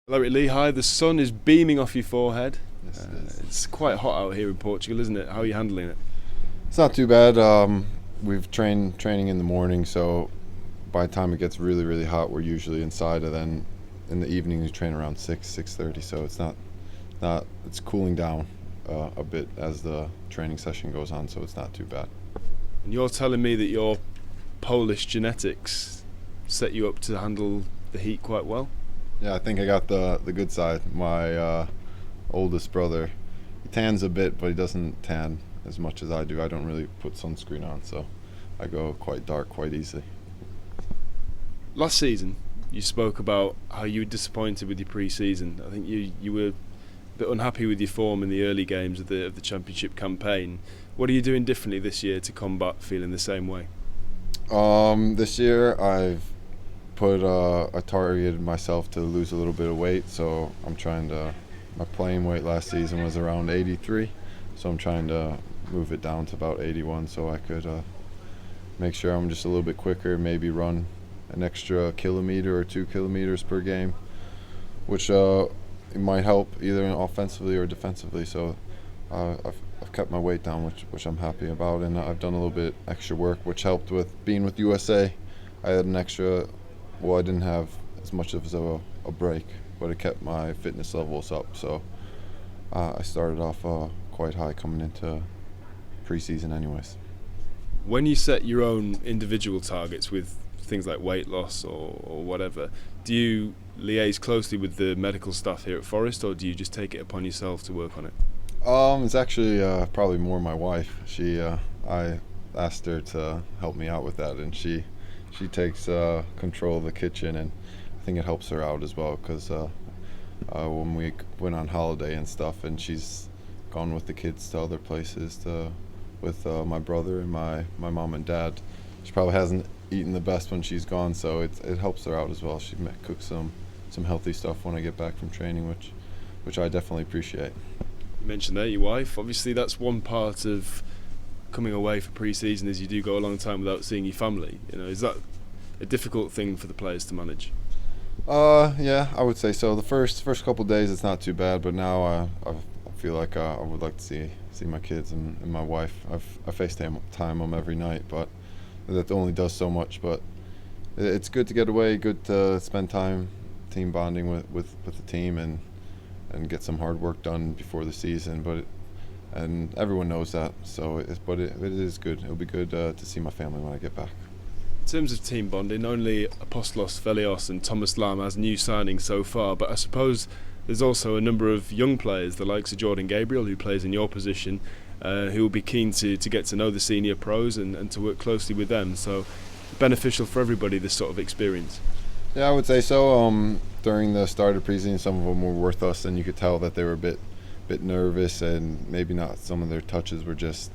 Hello, Lichaj. The sun is beaming off your forehead. Yes, it is. It's quite hot out here in Portugal, isn't it? How are you handling it? It's not too bad. We've training in the morning, so by the time it gets really, really hot, we're usually inside. And then in the evening, we train around 6:30. So it's cooling down a bit as the training session goes on. So it's not too bad. And you're telling me that your Polish genetics set you up to handle the heat quite well? Yeah, I think I got the good side. My oldest brother, he tans a bit, but he doesn't tan as much as I do. I don't really put sunscreen on, so I go quite dark quite easily. Last season, you spoke about how you were disappointed with your pre-season. I think you were a bit unhappy with your form in the early games of the championship campaign. What are you doing differently this year to combat feeling the same way? This year I've I targeted myself to lose a little bit of weight, so I'm trying to. My playing weight last season was around 83, so I'm trying to move it down to about 81, so I could make sure I'm just a little bit quicker, maybe run an extra kilometer or 2 kilometers per game, which it might help either offensively or defensively. So I've kept my weight down, which I'm happy about, and I've done a little bit extra work, which helped with being with USA. I had an extra. Well, I didn't have as much of a break, but it kept my fitness levels up. So I started off quite high coming into preseason anyways. When you set your own individual targets with things like weight loss or whatever, do you liaise closely with the medical staff here at Forest, or do you just take it upon yourself to work on it? It's actually probably more my wife. I asked her to help me out with that, and she takes control of the kitchen, and I think it helps her out as well because when we went on holiday and stuff, and she's gone with the kids to other places with my brother and my mom and dad. She probably hasn't eaten the best when she's gone, so it helps her out as well. She cooks some healthy stuff when I get back from training, which I definitely appreciate. You mentioned there your wife. Obviously, that's one part of coming away for pre-season is you do go a long time without seeing your family. Is that a difficult thing for the players to manage? Yeah, I would say so. The first couple of days it's not too bad, but now I feel like I would like to see my kids and my wife. I FaceTime them every night, but that only does so much. But it's good to get away, good to spend time team bonding with the team and get some hard work done before the season. And everyone knows that, so it is good. It'll be good to see my family when I get back. In terms of team bonding, only Apostolos Velios and Thomas Lam as new signings so far, but I suppose there's also a number of young players, the likes of Jordan Gabriel, who plays in your position, who will be keen to get to know the senior pros and to work closely with them. So beneficial for everybody, this sort of experience. Yeah, I would say so. During the start of preseason, some of them were worth us, and you could tell that they were a bit nervous, and maybe not. Some of their touches were just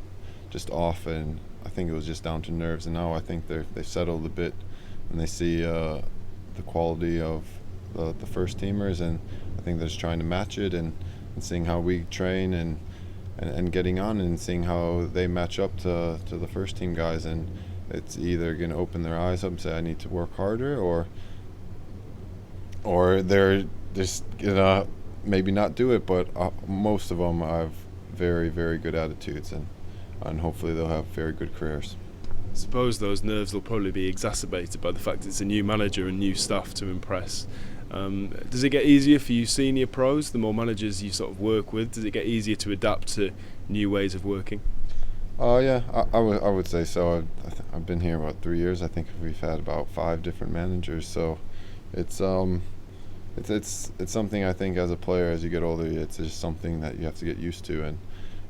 off, and I think it was just down to nerves. And now I think they've settled a bit, and they see the quality of the first teamers, and I think they're just trying to match it and seeing how we train and getting on and seeing how they match up to the first team guys. And it's either going to open their eyes up and say I need to work harder, or they're just gonna maybe not do it. But most of them have very, very good attitudes, and hopefully they'll have very good careers. I suppose those nerves will probably be exacerbated by the fact it's a new manager and new staff to impress. Does it get easier for you senior pros, the more managers you sort of work with? Does it get easier to adapt to new ways of working? Yeah, I would say so. I've been here about 3 years. I think we've had about 5 different managers, so it's something I think as a player, as you get older, it's just something that you have to get used to, and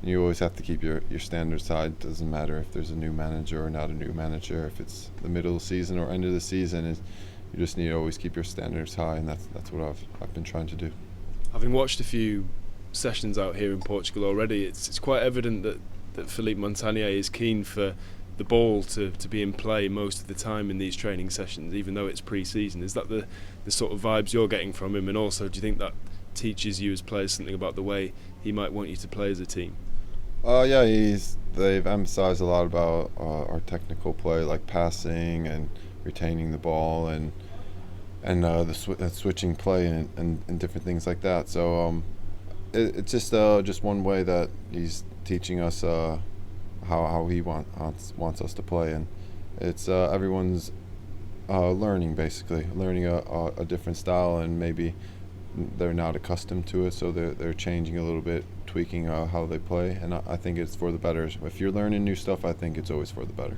you always have to keep your standards high. It doesn't matter if there's a new manager or not a new manager, if it's the middle of the season or end of the season. You just need to always keep your standards high, and that's what I've been trying to do. Having watched a few sessions out here in Portugal already, it's quite evident that Philippe Montagnier is keen for the ball to be in play most of the time in these training sessions, even though it's pre-season. Is that the sort of vibes you're getting from him? And also, do you think that teaches you as players something about the way he might want you to play as a team? Yeah, they've emphasized a lot about our technical play, like passing and retaining the ball, and and switching play and different things like that. So it's just one way that he's teaching us how he wants us to play, and it's everyone's learning, basically learning a different style, and maybe they're not accustomed to it, so they're changing a little bit, tweaking how they play, and I think it's for the better. If you're learning new stuff, I think it's always for the better.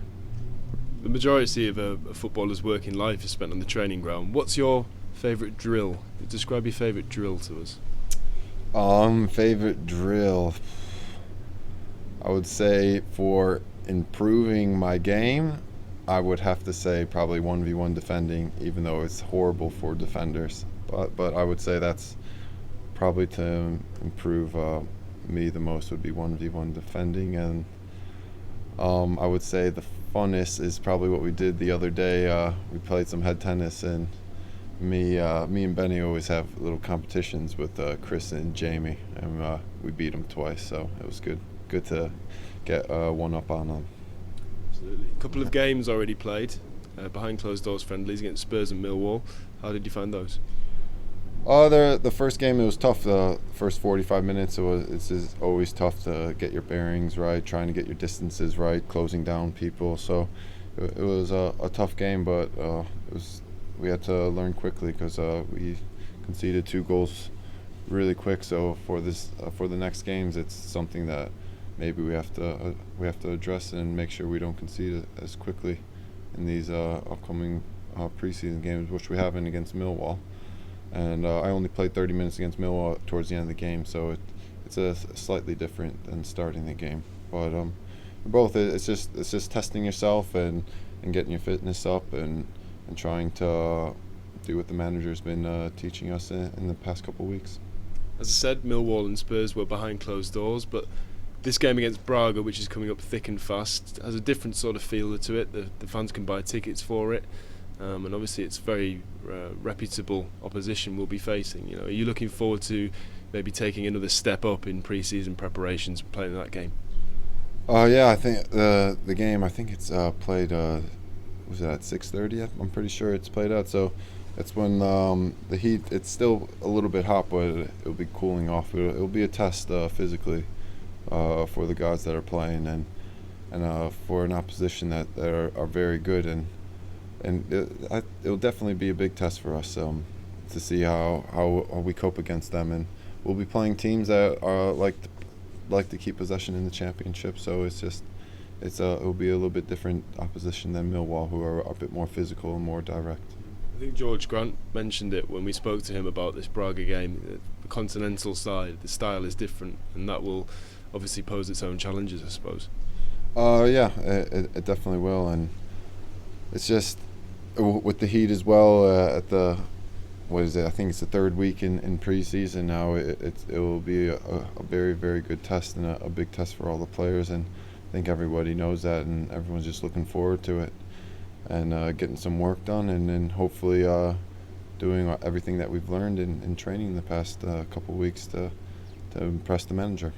The majority of a footballer's working life is spent on the training ground. What's your favourite drill? Describe your favourite drill to us. Favorite drill, I would say for improving my game, I would have to say probably 1v1 defending, even though it's horrible for defenders. But I would say that's probably to improve me the most would be 1v1 defending. And I would say the funnest is probably what we did the other day. We played some head tennis, and me and Benny always have little competitions with Chris and Jamie, and we beat them twice, so it was good to get one up on them. Absolutely. A couple of games already played, behind closed doors friendlies against Spurs and Millwall. How did you find those? The first game, it was tough. The first 45 minutes, it's always tough to get your bearings right, trying to get your distances right, closing down people. So it was a tough game, but we had to learn quickly because we conceded 2 goals really quick. So for the next games, it's something that maybe we have to address and make sure we don't concede as quickly in these upcoming preseason games, which we haven't against Millwall. And I only played 30 minutes against Millwall towards the end of the game, so it's a slightly different than starting the game. But both, it's just testing yourself and getting your fitness up and trying to do what the manager's been teaching us in the past couple of weeks. As I said, Millwall and Spurs were behind closed doors, but this game against Braga, which is coming up thick and fast, has a different sort of feel to it. The fans can buy tickets for it. And obviously it's very reputable opposition we'll be facing. You know, are you looking forward to maybe taking another step up in pre-season preparations and playing that game? Yeah, I think the game, I think it's played. Was it at 6:30? I'm pretty sure it's played out. So it's when the heat. It's still a little bit hot, but it'll be cooling off. It'll be a test physically for the guys that are playing, and for an opposition that are very good, and it'll definitely be a big test for us to see how we cope against them. And we'll be playing teams that are like to keep possession in the championship. So it'll be a little bit different opposition than Millwall, who are a bit more physical and more direct. I think George Grant mentioned it when we spoke to him about this Braga game. The continental side, the style is different, and that will obviously pose its own challenges, I suppose. Yeah, it definitely will, and it's just with the heat as well. At the what is it? I think it's the 3rd week in preseason now. It will be a very, very good test, and a big test for all the players, and I think everybody knows that, and everyone's just looking forward to it, and getting some work done, and then hopefully doing everything that we've learned in training the past couple of weeks to impress the manager.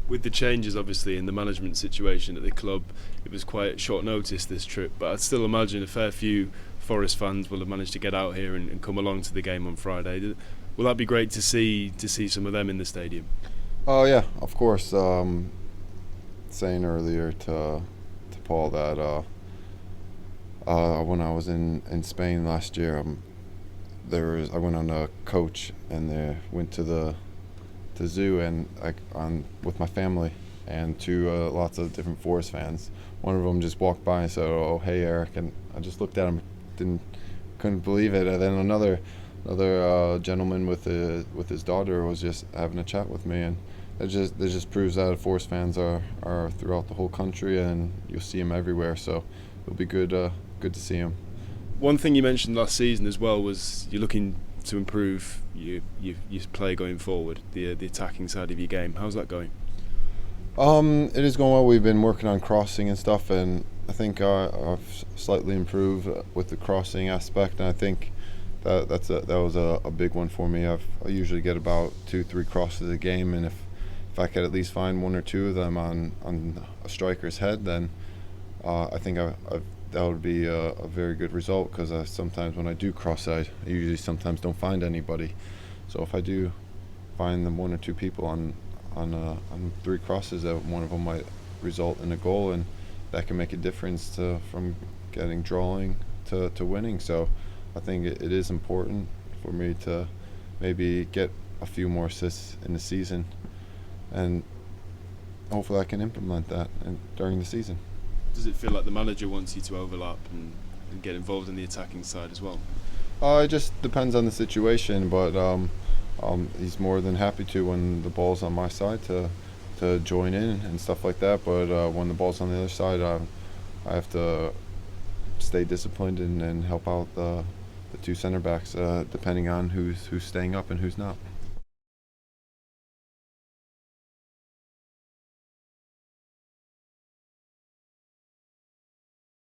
With the changes, obviously, in the management situation at the club, it was quite short notice, this trip, but I'd still imagine a fair few Forest fans will have managed to get out here and come along to the game on Friday. Will that be great to see some of them in the stadium? Oh yeah, of course. Saying earlier to Paul that when I was in Spain last year, I went on a coach and they went to the zoo and with my family and to lots of different Forest fans. One of them just walked by and said, "Oh, hey Eric," and I just looked at him, couldn't believe it. And then another gentleman with his daughter was just having a chat with me, and it just proves that Forest fans are throughout the whole country, and you'll see them everywhere. So it'll be good to see them. One thing you mentioned last season as well was you're looking to improve your play going forward, the attacking side of your game. How's that going? It is going well. We've been working on crossing and stuff, and I think I've slightly improved with the crossing aspect, and I think that was a big one for me. I usually get about 2-3 crosses a game, and if I could at least find 1 or 2 of them on a striker's head, then I think that would be a very good result, because sometimes when I do cross-side, I usually sometimes don't find anybody. So if I do find them 1 or 2 people on 3 crosses, that one of them might result in a goal, and that can make a difference from getting drawing to winning. So I think it is important for me to maybe get a few more assists in the season, and hopefully I can implement that during the season. Does it feel like the manager wants you to overlap and get involved in the attacking side as well? It just depends on the situation, but he's more than happy to, when the ball's on my side, to join in and stuff like that. But when the ball's on the other side, I have to stay disciplined and help out the 2 center backs, depending on who's staying up and who's not.